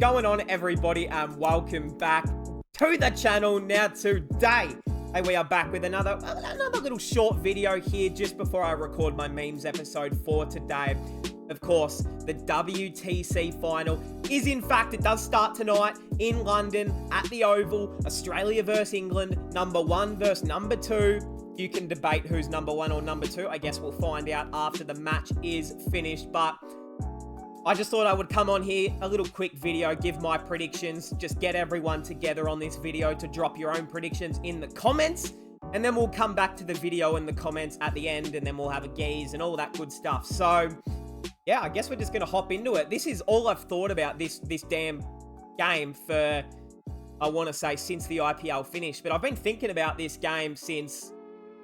going on, everybody, and welcome back to the channel. Now today, we are back with another little short video here just before I record my memes episode for today. Of course, the WTC final is, in fact, it does start tonight in London at the Oval. Australia versus England, number 1 versus number 2. You can debate who's number 1 or number 2. I guess we'll find out after the match is finished, but I just thought I would come on here, a little quick video, give my predictions, just get everyone together on this video to drop your own predictions in the comments, and then we'll come back to the video in the comments at the end, and then we'll have a gaze and all that good stuff. So, yeah, I guess we're just going to hop into it. This is all I've thought about this damn game for, I want to say, since the IPL finished, but I've been thinking about this game since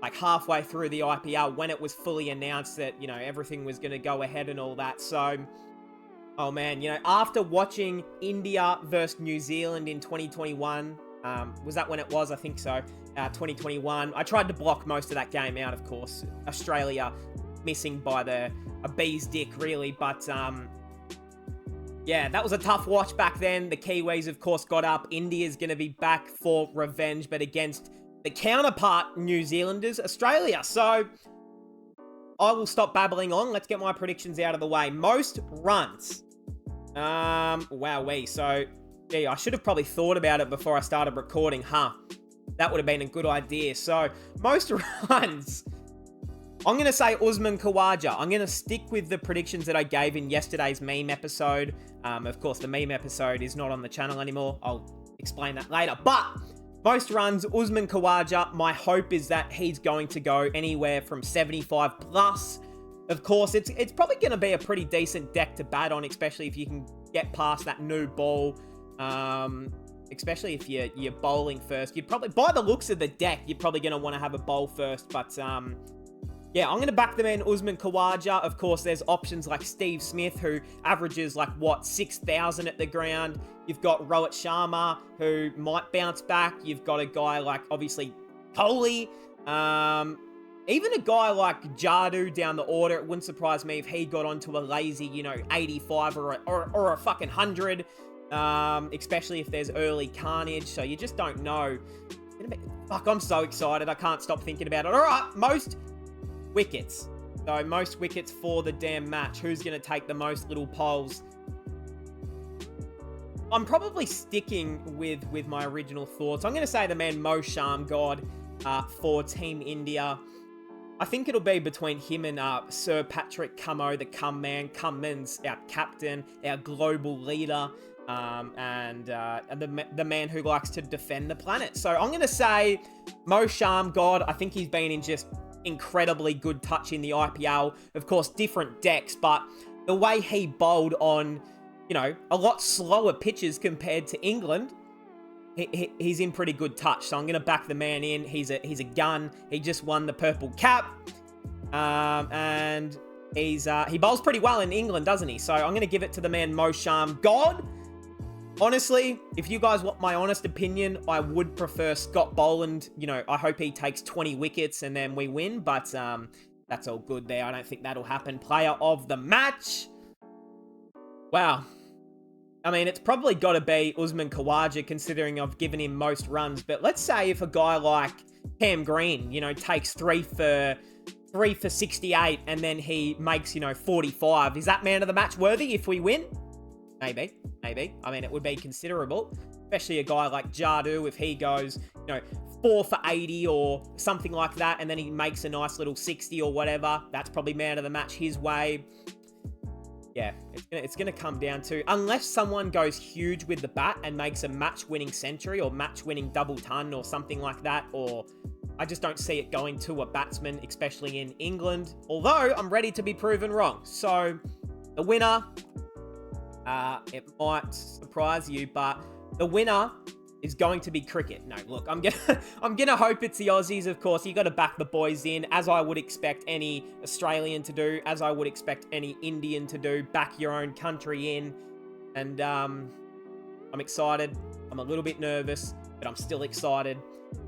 like halfway through the IPL when it was fully announced that, you know, everything was going to go ahead and all that. So, oh man, you know, after watching India versus New Zealand in 2021, was that when it was? I think so. 2021. I tried to block most of that game out, of course. Australia missing by a bee's dick, really. But, yeah, that was a tough watch back then. The Kiwis, of course, got up. India's going to be back for revenge, but against the counterpart New Zealanders, Australia. So I will stop babbling on. Let's get my predictions out of the way. Most runs. Wowee. So, yeah, I should have probably thought about it before I started recording, huh? That would have been a good idea. So, most runs. I'm going to say Usman Khawaja. I'm going to stick with the predictions that I gave in yesterday's meme episode. Of course, the meme episode is not on the channel anymore. I'll explain that later. But most runs, Usman Khawaja. My hope is that he's going to go anywhere from 75 plus. Of course, it's probably going to be a pretty decent deck to bat on, especially if you can get past that new ball. Especially if you're bowling first. You'd probably, by the looks of the deck, you're probably going to want to have a bowl first. But, yeah, I'm going to back the man Usman Khawaja. Of course, there's options like Steve Smith, who averages, 6,000 at the ground. You've got Rohit Sharma, who might bounce back. You've got a guy like, obviously, Kohli. Even a guy like Jadu down the order, it wouldn't surprise me if he got onto a lazy, 85 or a fucking 100. Especially if there's early carnage. So you just don't know. Fuck, I'm so excited. I can't stop thinking about it. All right, most wickets. So most wickets for the damn match. Who's going to take the most little polls? I'm probably sticking with my original thoughts. I'm going to say the man Mo Shamgod for Team India. I think it'll be between him and Sir Patrick Cummo, the Cummins, our captain, our global leader, and the man who likes to defend the planet. So I'm going to say Mo Shamgod. I think he's been in just incredibly good touch in the IPL. Of course, different decks, but the way he bowled on, a lot slower pitches compared to England, he's in pretty good touch. So I'm going to back the man in. He's a gun. He just won the purple cap. And he bowls pretty well in England, doesn't he? So I'm going to give it to the man Mo Shamgod. Honestly, if you guys want my honest opinion, I would prefer Scott Boland. I hope he takes 20 wickets and then we win. But that's all good there. I don't think that'll happen. Player of the match. Wow. I mean, it's probably got to be Usman Khawaja, considering I've given him most runs. But let's say if a guy like Cam Green, takes 3 for 68 and then he makes, 45. Is that man of the match worthy if we win? Maybe. I mean, it would be considerable, especially a guy like Jadu if he goes, 4 for 80 or something like that, and then he makes a nice little 60 or whatever. That's probably man of the match his way. Yeah, it's going to come down to, unless someone goes huge with the bat and makes a match-winning century or match-winning double ton or something like that, or I just don't see it going to a batsman, especially in England, although I'm ready to be proven wrong. So, the winner, it might surprise you, but the winner is going to be cricket. No, look, I'm gonna hope it's the Aussies, of course. You got to back the boys in, as I would expect any Australian to do, as I would expect any Indian to do. Back your own country in, and I'm excited. I'm a little bit nervous, but I'm still excited.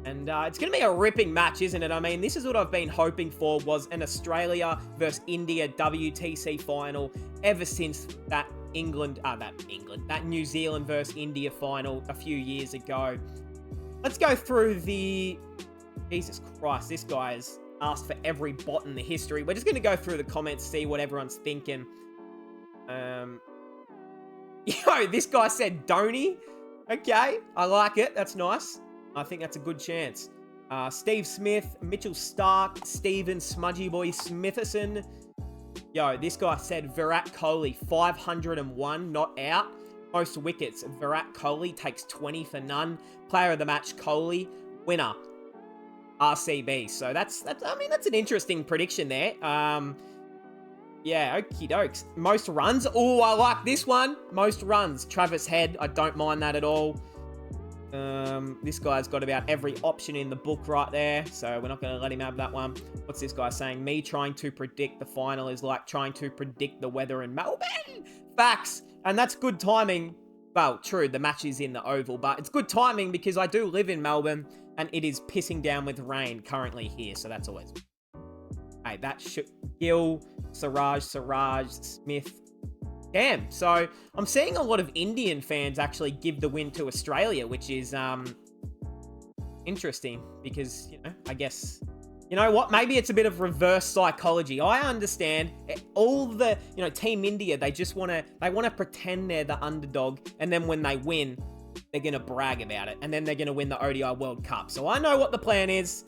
And it's going to be a ripping match, isn't it? I mean, this is what I've been hoping for, was an Australia versus India WTC final ever since that that New Zealand versus India final a few years ago. Let's go through the... Jesus Christ, this guy's asked for every bot in the history. We're just going to go through the comments, see what everyone's thinking. Yo, this guy said Dhoni. Okay, I like it. That's nice. I think that's a good chance. Steve Smith, Mitchell Stark, Steven Smudgy Boy Smitherson. Yo, this guy said Virat Kohli, 501, not out. Most wickets, Virat Kohli takes 20 for none. Player of the match, Kohli. Winner, RCB. So that's an interesting prediction there. Yeah, okie dokes. Most runs. Oh, I like this one. Most runs. Travis Head. I don't mind that at all. This guy's got about every option in the book right there, so we're not going to let him have that one. What's this guy saying? Me trying to predict the final is like trying to predict the weather in Melbourne. Facts. And that's good timing. Well, true, the match is in the Oval, but it's good timing because I do live in Melbourne and it is pissing down with rain currently here, so that's always... Hey, that Gill, Siraj, Smith. Damn, so I'm seeing a lot of Indian fans actually give the win to Australia, which is interesting because, you know, I guess, you know what, maybe it's a bit of reverse psychology. I understand all the, you know, Team India, they want to pretend they're the underdog, and then when they win, they're going to brag about it, and then they're going to win the ODI World Cup. So I know what the plan is.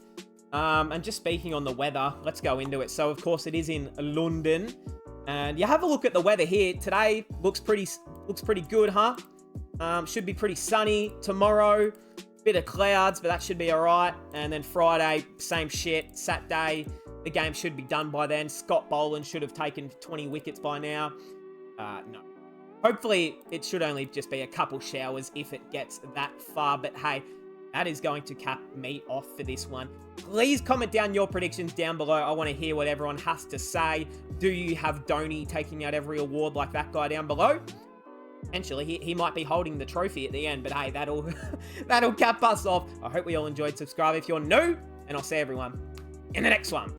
And just speaking on the weather, let's go into it. So, of course, it is in London. And you have a look at the weather here. Today looks pretty good, huh? Should be pretty sunny. Tomorrow, bit of clouds, but that should be all right. And then Friday, same shit. Saturday, the game should be done by then. Scott Boland should have taken 20 wickets by now. No. Hopefully, it should only just be a couple showers if it gets that far. But hey, that is going to cap me off for this one. Please comment down your predictions down below. I want to hear what everyone has to say. Do you have Dhoni taking out every award like that guy down below? Potentially, he might be holding the trophy at the end, but hey, that'll cap us off. I hope we all enjoyed. Subscribe if you're new, and I'll see everyone in the next one.